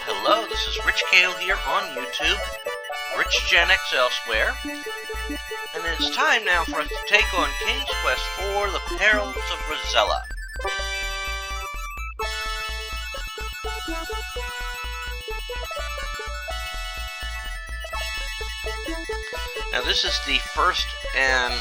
Hello, this is Rich Kale here on YouTube, Rich Gen X elsewhere, and it's time now for us to take on King's Quest for The Perils of Rosella. Now this is the first and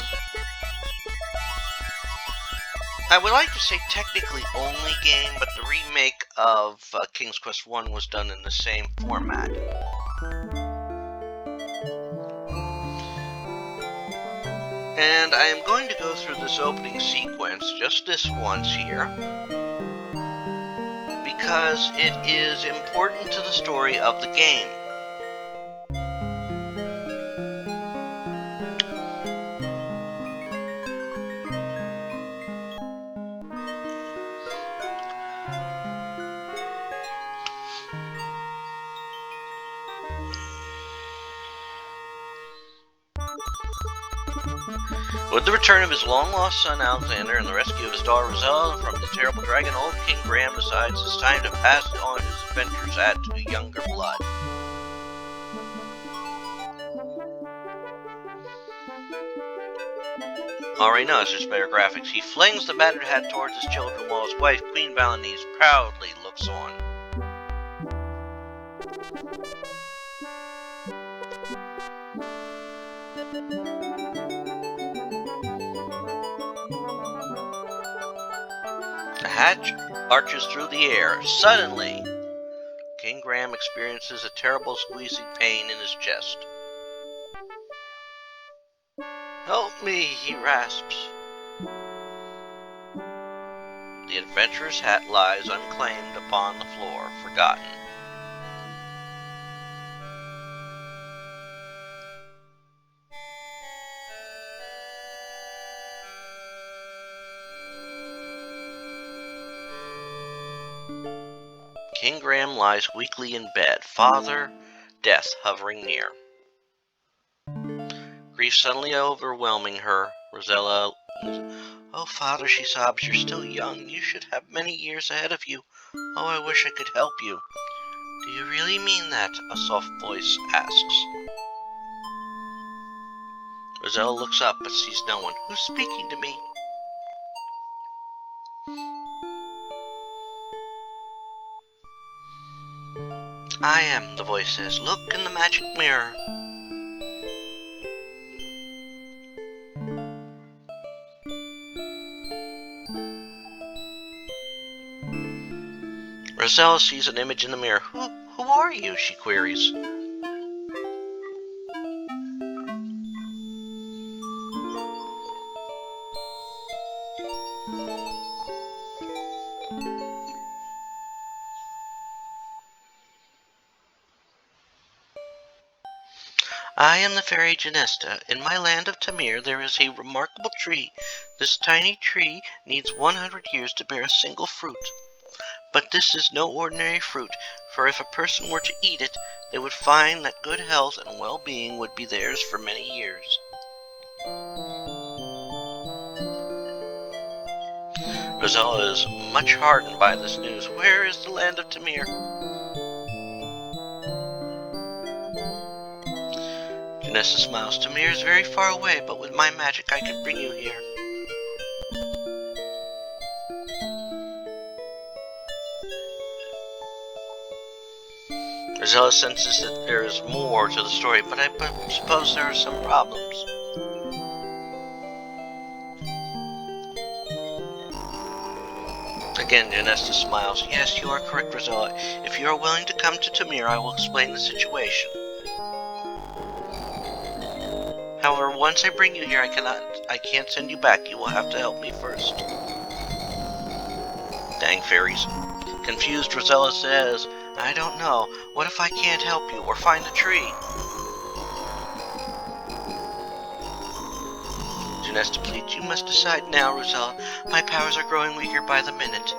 I would like to say technically only game, but the remake of King's Quest 1 was done in the same format. And I am going to go through this opening sequence just this once here, because it is important to the story of the game. With the return of his long-lost son Alexander and the rescue of his daughter Rosella from the terrible dragon, old King Graham decides it's time to pass on his adventures to younger blood. Already knows there's better graphics. He flings the battered hat towards his children while his wife, Queen Valenice, proudly looks on. The hatch arches through the air. Suddenly, King Graham experiences a terrible squeezing pain in his chest. "Help me," he rasps. The adventurer's hat lies unclaimed upon the floor, forgotten. King Graham lies weakly in bed, Father Death hovering near. Grief suddenly overwhelming her, Rosella, "Oh, Father," she sobs, "you're still young. You should have many years ahead of you. Oh, I wish I could help you." "Do you really mean that?" a soft voice asks. Rosella looks up but sees no one. "Who's speaking to me?" "I am," the voice says. "Look in the magic mirror." Rosella sees an image in the mirror. Who are you?" she queries. "I am the fairy Genesta. In my land of Tamir there is a remarkable tree. This tiny tree needs 100 years to bear a single fruit. But this is no ordinary fruit, for if a person were to eat it, they would find that good health and well-being would be theirs for many years." Rosella is much heartened by this news. Where is the land of Tamir? Genesta smiles. "Tamir is very far away, but with my magic I can bring you here." Rosella senses that there is more to the story, but I suppose there are some problems. Again, Genesta smiles. "Yes, you are correct, Rosella. If you are willing to come to Tamir, I will explain the situation. However, once I bring you here, I can't send you back. You will have to help me first." Dang fairies. Confused, Rosella says, "I don't know. What if I can't help you or find the tree?" Genesta pleads, "You must decide now, Rosella. My powers are growing weaker by the minute."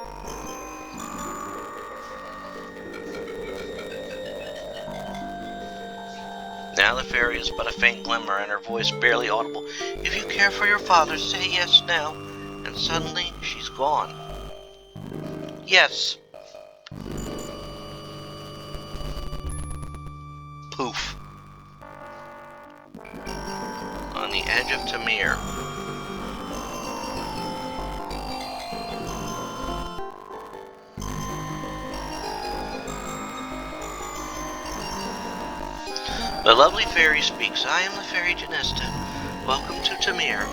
Now the fairy is but a faint glimmer, and her voice barely audible. "If you care for your father, say yes now." And suddenly she's gone. "Yes." poof. On the edge of Tamir. The lovely fairy speaks. I am the fairy Janesta. Welcome to Tamir.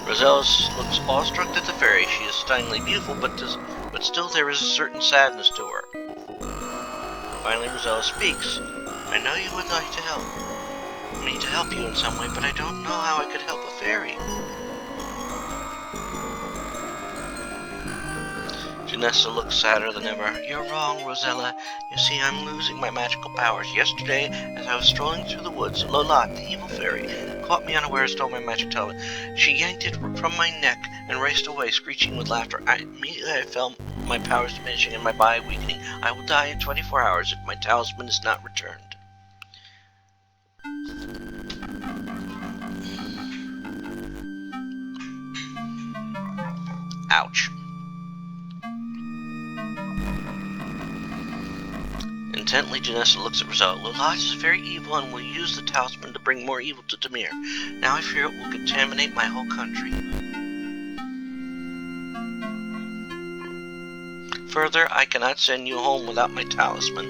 Rosella looks awestruck at the fairy. She is stunningly beautiful, but still there is a certain sadness to her. Finally, Rosella speaks. I know you would like to help me to help you in some way, but I don't know how I could help a fairy. Janessa looks sadder than ever. You're wrong, Rosella. You see, I'm losing my magical powers. Yesterday, as I was strolling through the woods, Lola, the evil fairy, caught me unawares and stole my magic talisman. She yanked it from my neck and raced away, screeching with laughter. Immediately I felt my powers diminishing and my body weakening. I will die in 24 hours if my talisman is not returned. Ouch. Intently, Janessa looks at Rosella. Lola is very evil and will use the talisman to bring more evil to Tamir. Now I fear it will contaminate my whole country. Further, I cannot send you home without my talisman.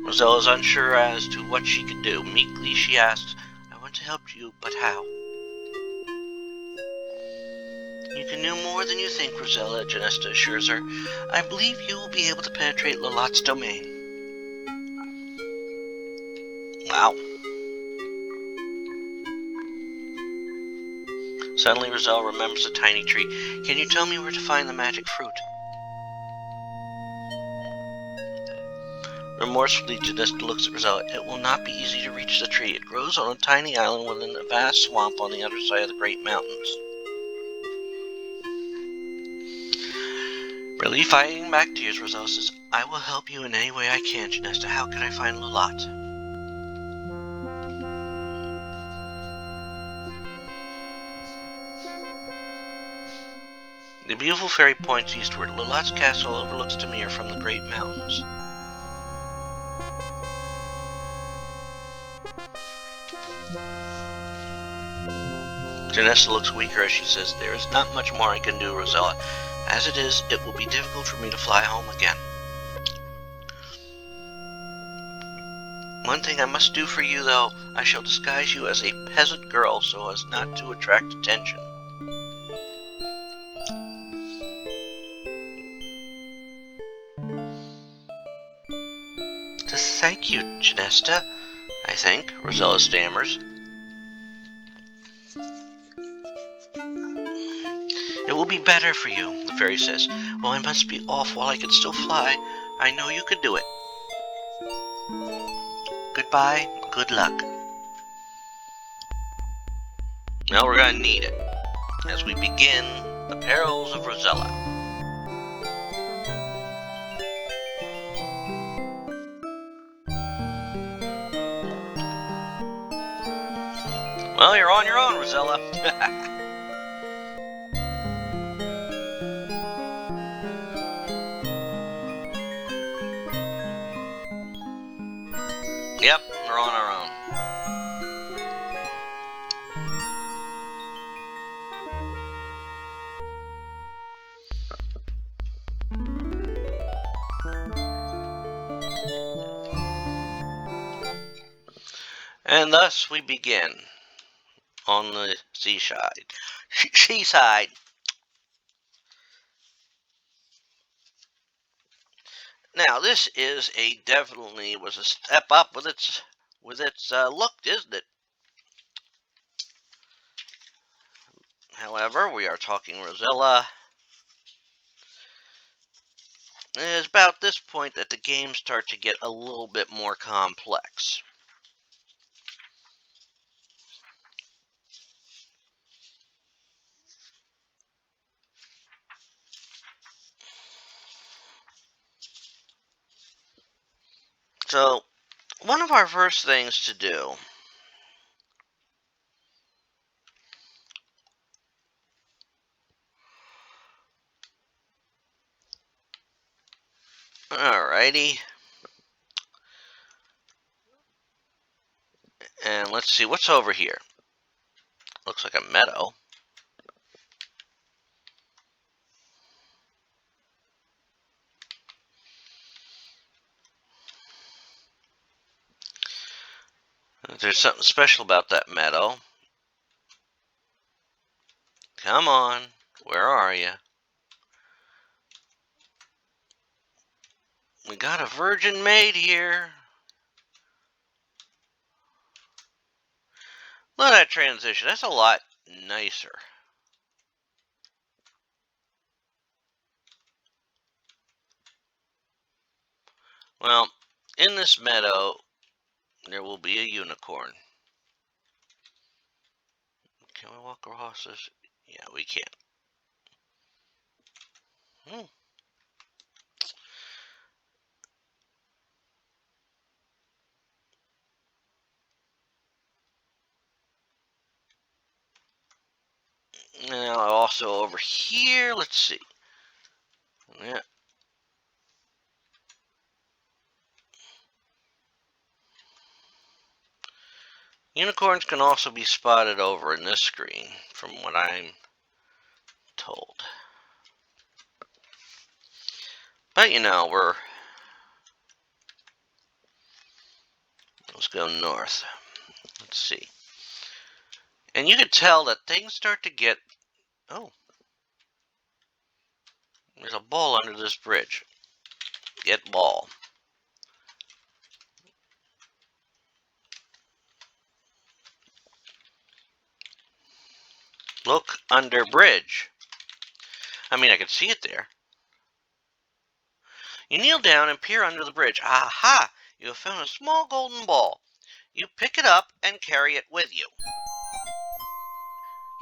Rosella is unsure as to what she could do. Meekly she asks, I want to help you, but how? You can do more than you think, Rosella, Janesta assures her. I believe you will be able to penetrate Lolat's domain. Wow. Suddenly, Rosella remembers a tiny tree. Can you tell me where to find the magic fruit? Remorsefully, Janesta looks at Rosella. It will not be easy to reach the tree. It grows on a tiny island within a vast swamp on the other side of the great mountains. Relief fighting back tears, Rosella says, I will help you in any way I can, Janesta. How can I find Lolat? The beautiful fairy points eastward. Lolat's castle overlooks Tamir from the great mountains. Janessa looks weaker as she says, There is not much more I can do, Rosella. As it is, it will be difficult for me to fly home again. One thing I must do for you, though. I shall disguise you as a peasant girl so as not to attract attention. Thank you, Janesta, I think, Rosella stammers. It will be better for you, the fairy says. Well, I must be off while I can still fly. I know you can do it. Goodbye, good luck. Now we're going to need it as we begin the perils of Rosella. Well, you're on your own, Rosella. Yep, we're on our own. And thus we begin on the seaside. Seaside. Now this is definitely was a step up with its look, isn't it? However, we are talking Rosella. And it's about this point that the games start to get a little bit more complex. So, one of our first things to do Alrighty. And let's see what's over here. Looks like a meadow. There's something special about that meadow. Come on. Where are you? We got a virgin maid here. Look at that transition. That's a lot nicer. Well, in this meadow, there will be a unicorn. Can we walk across this? Yeah, we can. Now, also over here, let's see. Yeah. Unicorns can also be spotted over in this screen, from what I'm told. But you know, let's go north. Let's see. And you can tell that things start to get, oh, there's a ball under this bridge. Get ball. Look under bridge. I mean, I can see it there. You kneel down and peer under the bridge. Aha! You have found a small golden ball. You pick it up and carry it with you.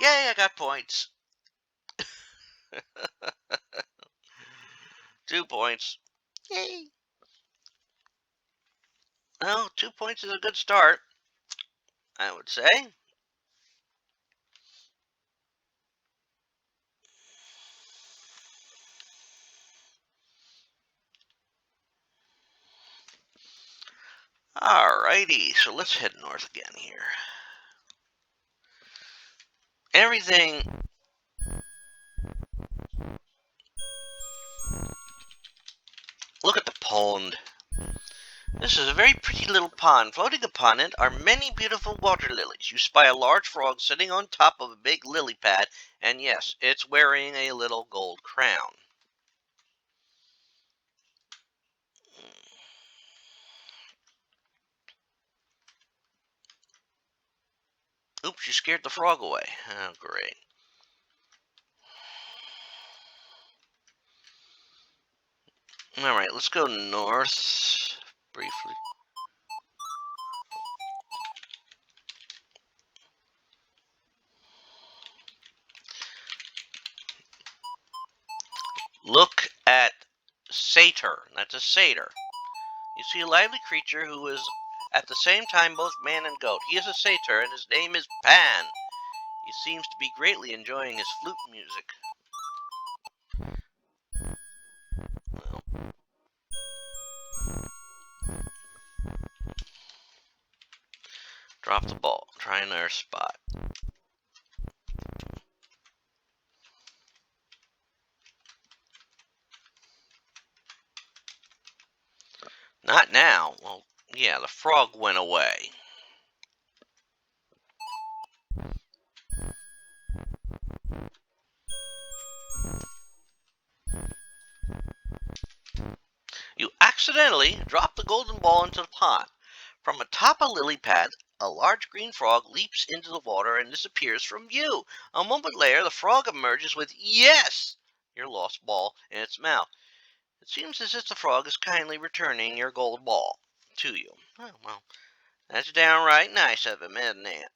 Yay, I got points. 2 points. Yay. Well, 2 points is a good start, I would say. Alrighty, so let's head north again here. Everything. Look at the pond. This is a very pretty little pond. Floating upon it are many beautiful water lilies. You spy a large frog sitting on top of a big lily pad, and yes, it's wearing a little gold crown. Oops, you scared the frog away. Oh, great. Alright, let's go north briefly. Look at satyr. That's a satyr. You see a lively creature who is at the same time both man and goat. He is a satyr, and his name is Pan. He seems to be greatly enjoying his flute music. Well, drop the ball. Try another spot. Not now. Well, yeah, the frog went away. You accidentally drop the golden ball into the pond. From atop a lily pad, a large green frog leaps into the water and disappears from view. A moment later, the frog emerges with, yes, your lost ball in its mouth. It seems as if the frog is kindly returning your gold ball to you. Oh, well, that's downright nice of him, isn't it?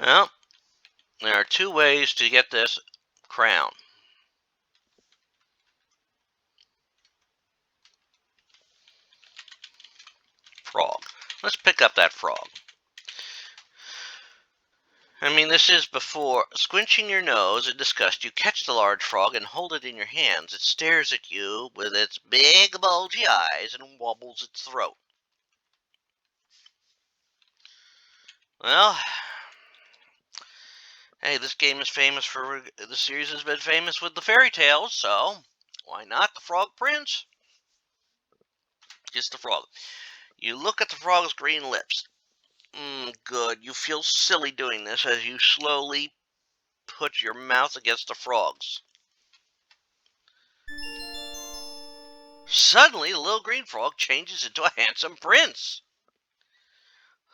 Well, there are two ways to get this crown. Frog. Let's pick up that frog. I mean, this is before squinching your nose in disgust. You catch the large frog and hold it in your hands. It stares at you with its big, bulgy eyes and wobbles its throat. Well, hey, this game is famous for. The series has been famous with the fairy tales, so why not the Frog Prince? Just the frog. You look at the frog's green lips. Good. You feel silly doing this as you slowly put your mouth against the frog's. Suddenly, the little green frog changes into a handsome prince.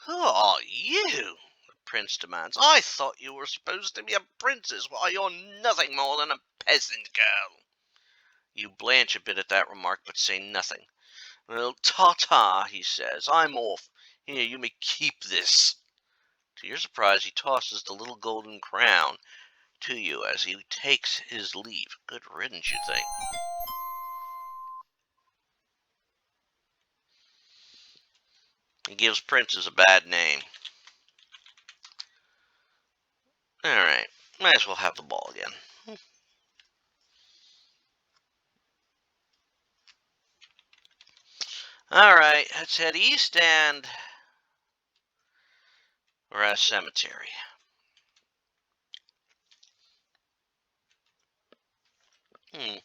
Who are you? The prince demands. I thought you were supposed to be a princess, while you're nothing more than a peasant girl. You blanch a bit at that remark, but say nothing. Well, ta-ta, he says. I'm off. Here, you may keep this. To your surprise, he tosses the little golden crown to you as he takes his leave. Good riddance, you think. He gives princes a bad name. Alright, might as well have the ball again. Alright, let's head east and we're at a cemetery. Hmm.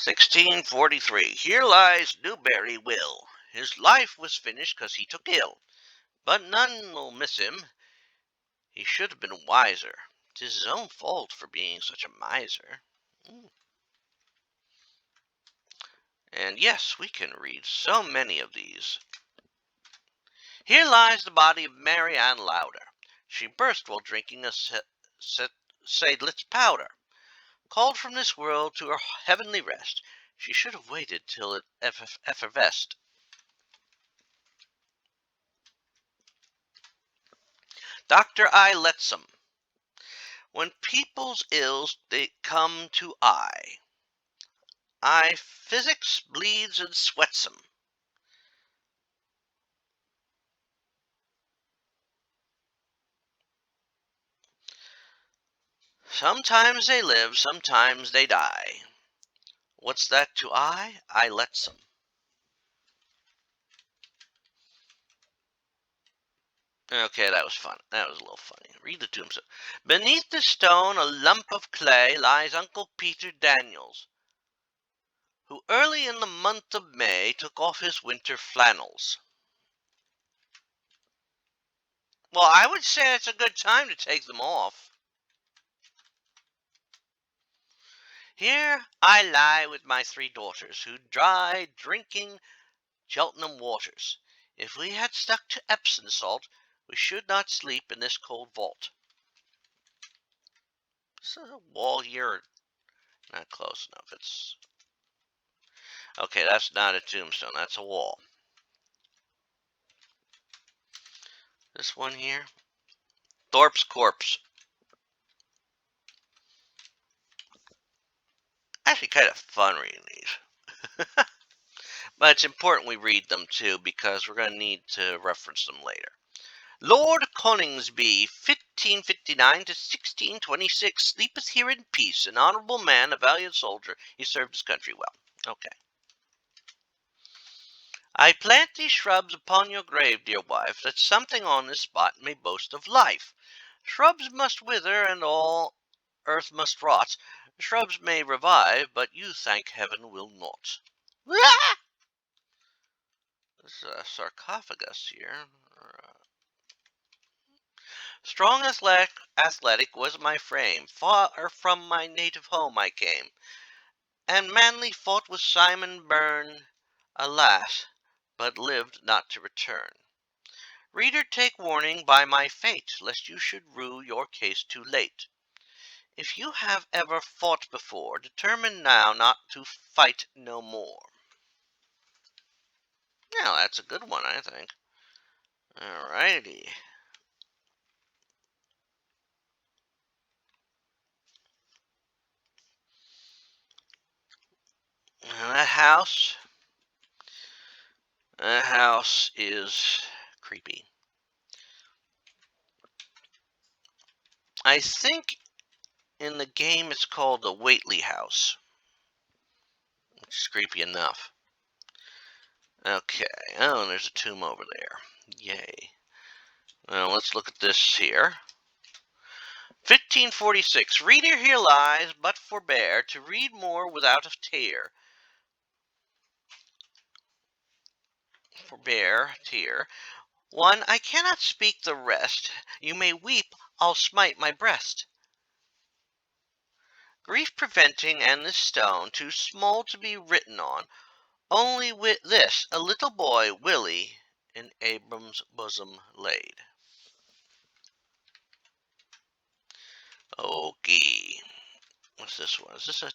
1643. Here lies Newberry Will. His life was finished 'cause he took ill. But none will miss him. He should have been wiser. 'Tis his own fault for being such a miser. And yes, we can read so many of these. Here lies the body of Mary Ann Louder. She burst while drinking a Seidlitz powder. Called from this world to her heavenly rest, she should have waited till it effervesced. Dr. I Letsum. When people's ills they come to I physics, bleeds, and sweats 'em. Sometimes they live, sometimes they die. What's that to I lets 'em. Okay, that was fun. That was a little funny. Read the tombstone. Beneath the stone, a lump of clay, lies Uncle Peter Daniels, who early in the month of May took off his winter flannels. Well, I would say it's a good time to take them off. Here I lie with my three daughters, who died drinking Cheltenham waters. If we had stuck to Epsom salt, we should not sleep in this cold vault. Is a wall here? Not close enough. It's okay. That's not a tombstone. That's a wall. This one here, Thorpe's corpse. Actually, kind of fun reading these. But it's important we read them too, because we're going to need to reference them later. Lord Coningsby, 1559 to 1626, sleepeth here in peace, an honorable man, a valiant soldier. He served his country well. Okay. I plant these shrubs upon your grave, dear wife, that something on this spot may boast of life. Shrubs must wither, and all earth must rot. Shrubs may revive, but you, thank heaven, will not. Ah! This is a sarcophagus here. Strong athletic was my frame, far from my native home I came, and manly fought with Simon Byrne, alas, but lived not to return. Reader, take warning by my fate, lest you should rue your case too late. If you have ever fought before, determine now not to fight no more. Now, that's a good one, I think. Alrighty. And that house is creepy. I think in the game it's called the Waitley House, which is creepy enough. Okay. Oh, and there's a tomb over there. Yay. Well, let's look at this here. 1546. Reader here lies, but forbear to read more without a tear. Forbear, tear. 1. I cannot speak the rest. You may weep, I'll smite my breast. Grief preventing and this stone, too small to be written on. Only with this, a little boy, Willie, in Abram's bosom laid. Okay. What's this one? Is this a...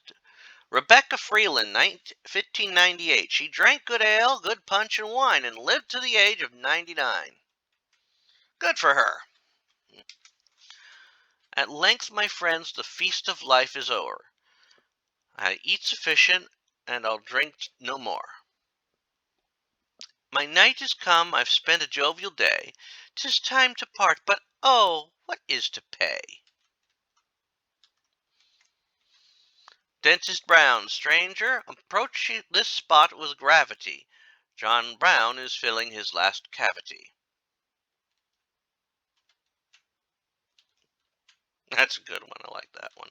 Rebecca Freeland, 1598. She drank good ale, good punch and wine, and lived to the age of 99. Good for her. At length, my friends, the feast of life is o'er. I eat sufficient, and I'll drink no more. My night is come, I've spent a jovial day. 'Tis time to part, but oh, what is to pay? Dentist Brown, stranger, approach this spot with gravity. John Brown is filling his last cavity. That's a good one. I like that one.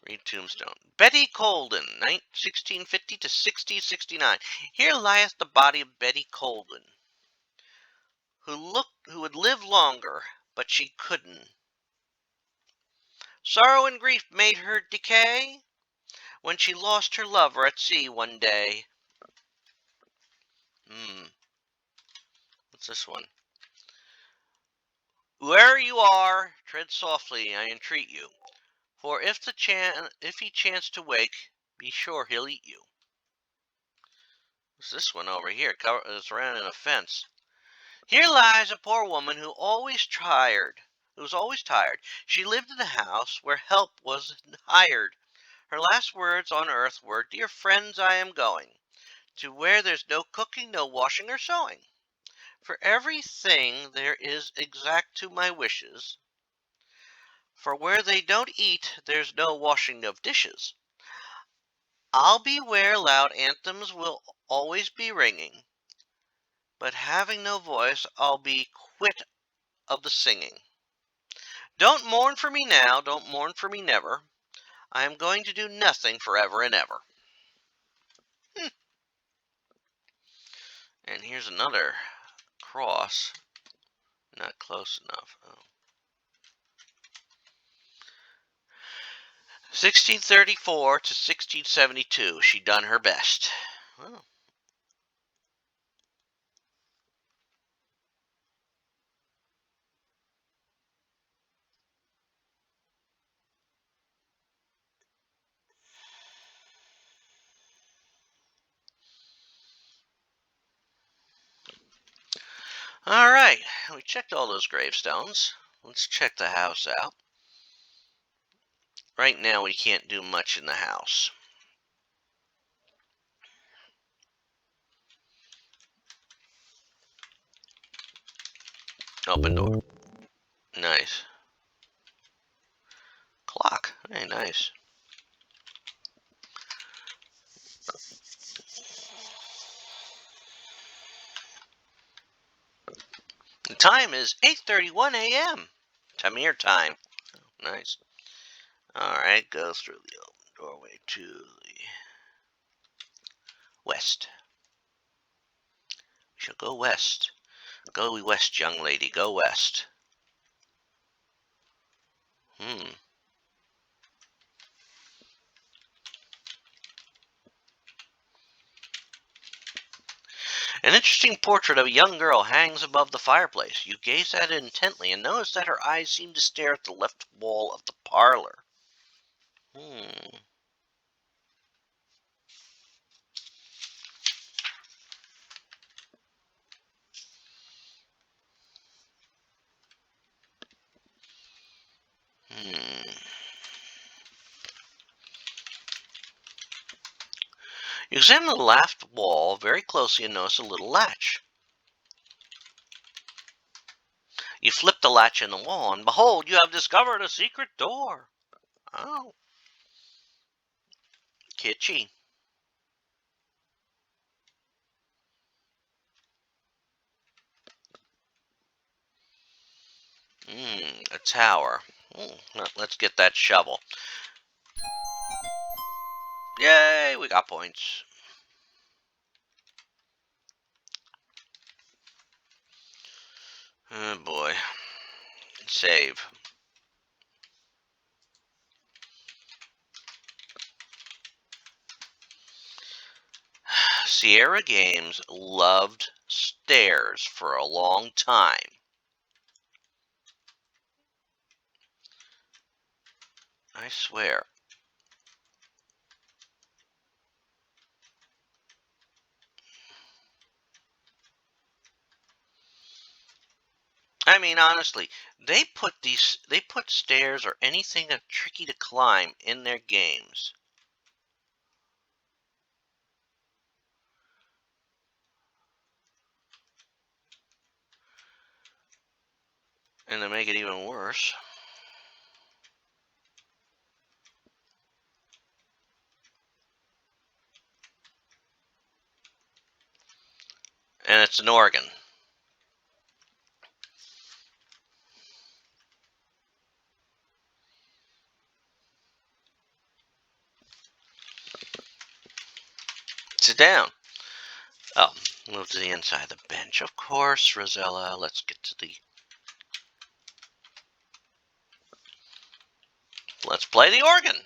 Read Tombstone. Betty Colden, 1650 to 1669. Here lieth the body of Betty Colden, who would live longer, but she couldn't. Sorrow and grief made her decay when she lost her lover at sea one day. What's this one? Whoe'er you are, tread softly, I entreat you. For if he chance to wake, be sure he'll eat you. What's this one over here? It's surrounding a fence. Here lies a poor woman who was always tired. She lived in a house where help was hired. Her last words on earth were, "Dear friends, I am going to where there's no cooking, no washing or sewing. For everything there is exact to my wishes. For where they don't eat, there's no washing of dishes. I'll be where loud anthems will always be ringing. But having no voice, I'll be quit of the singing. Don't mourn for me now, don't mourn for me never. I am going to do nothing forever and ever." And here's another cross. Not close enough. Oh. 1634 to 1672. She done her best. Well, all right. We checked all those gravestones. Let's check the house out. Right now, we can't do much in the house. Open door. Nice. Clock. Very nice. The time is 8:31 a.m. Tamir time. Nice. Alright, go through the open doorway to the west. We shall go west. Go west, young lady, go west. An interesting portrait of a young girl hangs above the fireplace. You gaze at it intently and notice that her eyes seem to stare at the left wall of the parlor. You examine the left wall very closely and notice a little latch. You flip the latch in the wall, and behold, you have discovered a secret door. Oh, kitschy. A tower. Let's get that shovel. Yay, we got points. Oh boy. Save. Sierra Games loved stairs for a long time. I swear. I mean, honestly, they put stairs or anything that's tricky to climb in their games. And to make it even worse, and it's an organ. Sit down. Oh, move to the inside of the bench. Of course, Rosella. Let's get to the... Let's play the organ.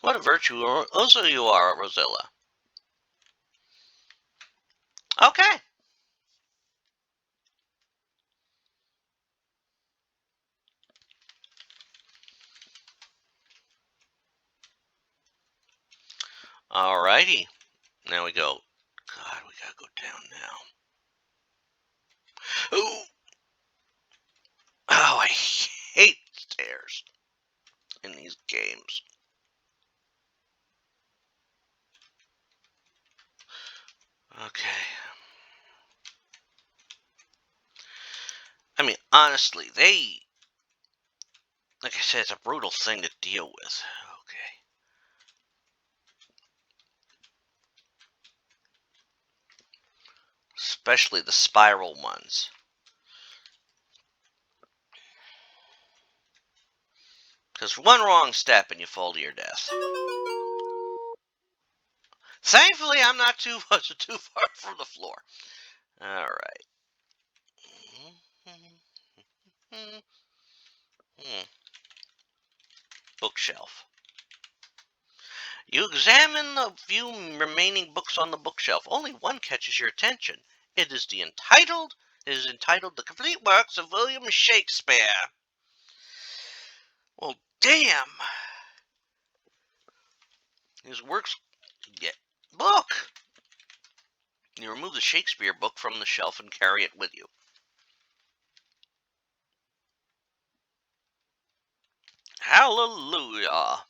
What a virtuoso you are, Rosella. Okay. Alrighty. Now we go. God, we gotta go down now. Ooh. Oh, I hate stairs in these games. Okay. I mean, honestly, like I said, it's a brutal thing to deal with. Okay. Especially the spiral ones. Because one wrong step and you fall to your death. Thankfully, I'm not too far from the floor. All right. Bookshelf. You examine the few remaining books on the bookshelf. Only one catches your attention. It is entitled The Complete Works of William Shakespeare. Well, damn. His works get book. You remove the Shakespeare book from the shelf and carry it with you. Hallelujah.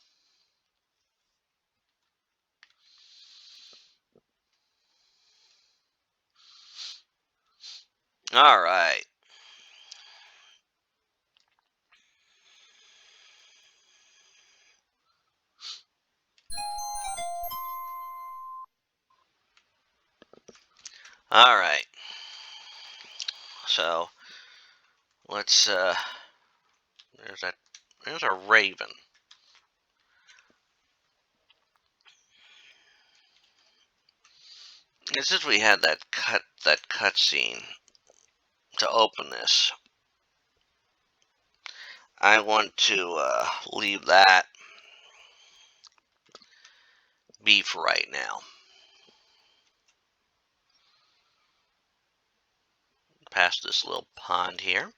All right. All right. So, let's there's a raven. Since we had that cut scene to open this, I want to leave that beef right now. Past this little pond here.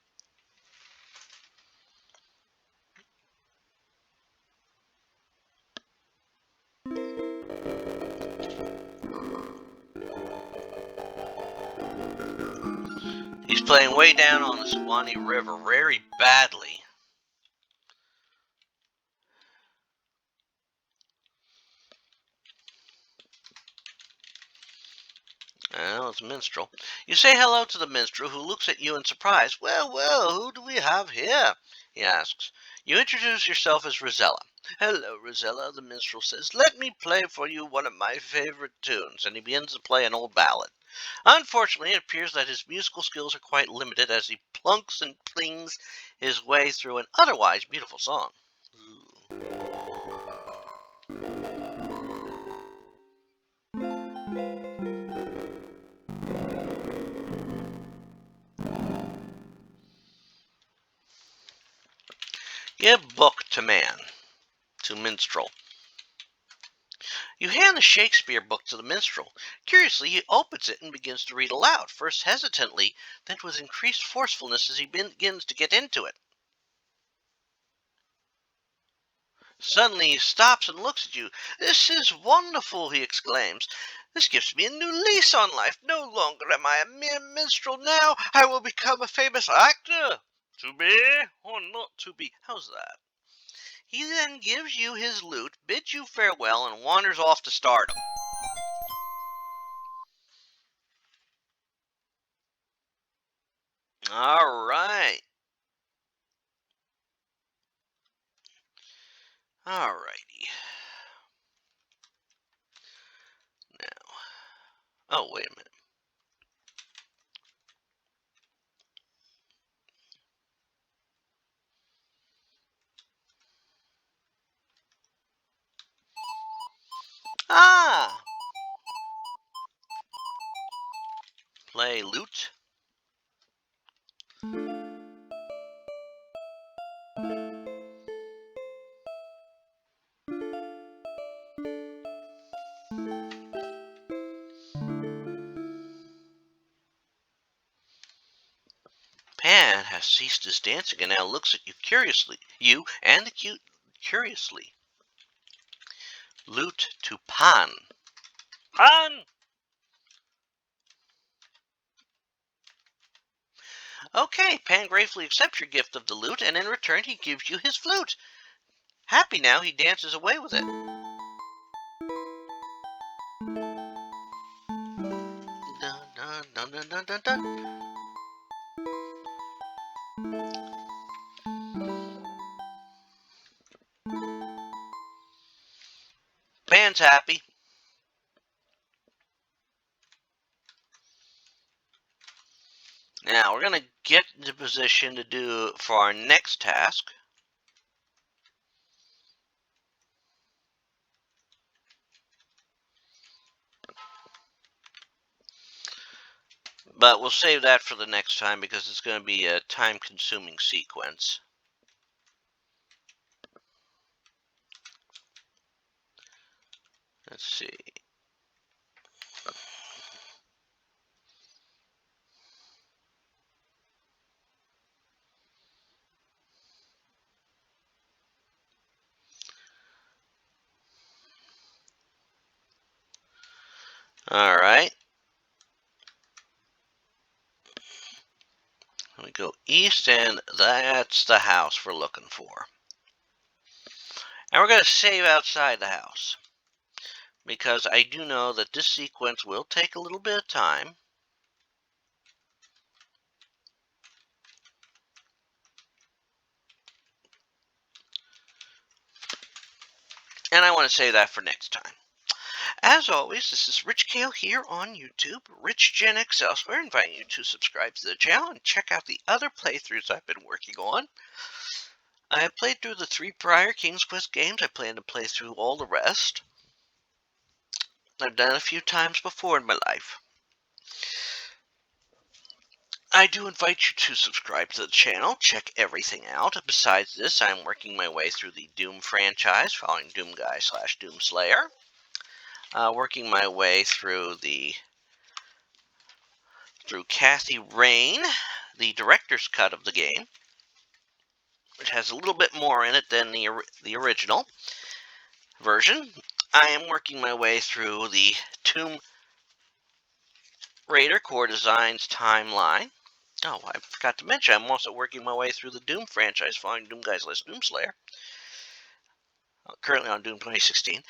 He's playing way down on the Suwannee River very badly. Well, it's Minstrel. You say hello to the Minstrel, who looks at you in surprise. Well, who do we have here? He asks. You introduce yourself as Rosella. Hello, Rosella, the Minstrel says. Let me play for you one of my favorite tunes. And he begins to play an old ballad. Unfortunately, it appears that his musical skills are quite limited as he plunks and plings his way through an otherwise beautiful song. Give book to man, to Minstrel. You hand the Shakespeare book to the Minstrel. Curiously, he opens it and begins to read aloud, first hesitantly, then with increased forcefulness as he begins to get into it. Suddenly he stops and looks at you. This is wonderful, he exclaims. This gives me a new lease on life. No longer am I a mere minstrel. Now I will become a famous actor. To be or not to be? How's that? He then gives you his lute, bids you farewell, and wanders off to stardom. All right. All righty. Now. Oh, wait a minute. Ah! Play lute. Pan has ceased his dancing and now looks at you curiously. You and the cute curiously. Lute to Pan. Pan! Okay, Pan gratefully accepts your gift of the lute, and in return he gives you his flute. Happy now, he dances away with it. Dun, dun, dun, dun, dun, dun, dun. Pan's happy. Now we're going to get into position to do for our next task. But we'll save that for the next time because it's going to be a time-consuming sequence. Let's see. All right. We go east, and that's the house we're looking for. And we're going to save outside the house, because I do know that this sequence will take a little bit of time. And I want to save that for next time. As always, this is Rich Kale here on YouTube, Rich Gen X elsewhere, inviting you to subscribe to the channel and check out the other playthroughs I've been working on. I have played through the 3 prior King's Quest games. I plan to play through all the rest. I've done it a few times before in my life. I do invite you to subscribe to the channel, check everything out. Besides this, I'm working my way through the Doom franchise, following Doom Guy / Doom Slayer. working my way through Kathy Rain, the director's cut of the game, which has a little bit more in it than the original version. I am working my way through the Tomb Raider Core Designs timeline. Oh, I forgot to mention, I'm also working my way through the Doom franchise, following Doom Guy's List Doomslayer. Currently on Doom 2016.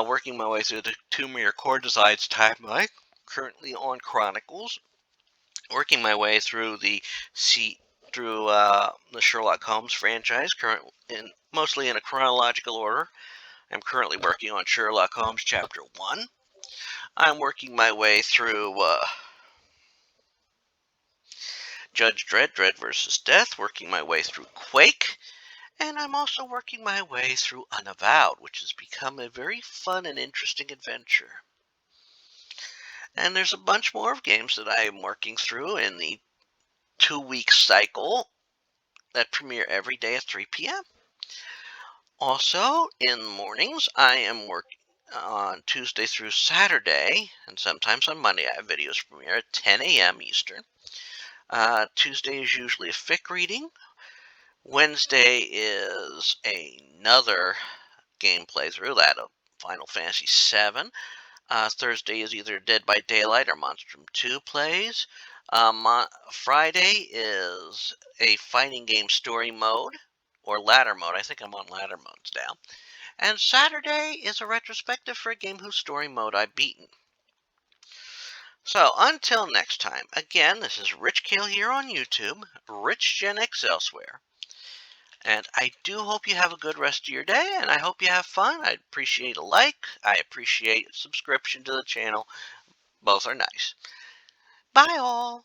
Working my way through the Tomb Raider Core Designs timeline. Currently on Chronicles. Working my way through the Sherlock Holmes franchise, mostly in a chronological order. I'm currently working on Sherlock Holmes Chapter 1. I'm working my way through Judge Dredd, Dredd vs. Death, working my way through Quake, and I'm also working my way through Unavowed, which has become a very fun and interesting adventure. And there's a bunch more of games that I am working through in the 2-week cycle that premiere every day at 3 p.m. Also, in the mornings, I am working on Tuesday through Saturday, and sometimes on Monday I have videos premiere at 10 a.m. Eastern. Tuesday is usually a fic reading. Wednesday is another game playthrough, that of Final Fantasy VII. Thursday is either Dead by Daylight or Monstrum 2 plays. Friday is a fighting game story mode, or ladder mode. I think I'm on ladder modes now. And Saturday is a retrospective for a game whose story mode I've beaten. So, until next time, again, this is Rich Kale here on YouTube, Rich Gen X elsewhere. And I do hope you have a good rest of your day, and I hope you have fun. I'd appreciate a like. I appreciate a subscription to the channel. Both are nice. Bye all.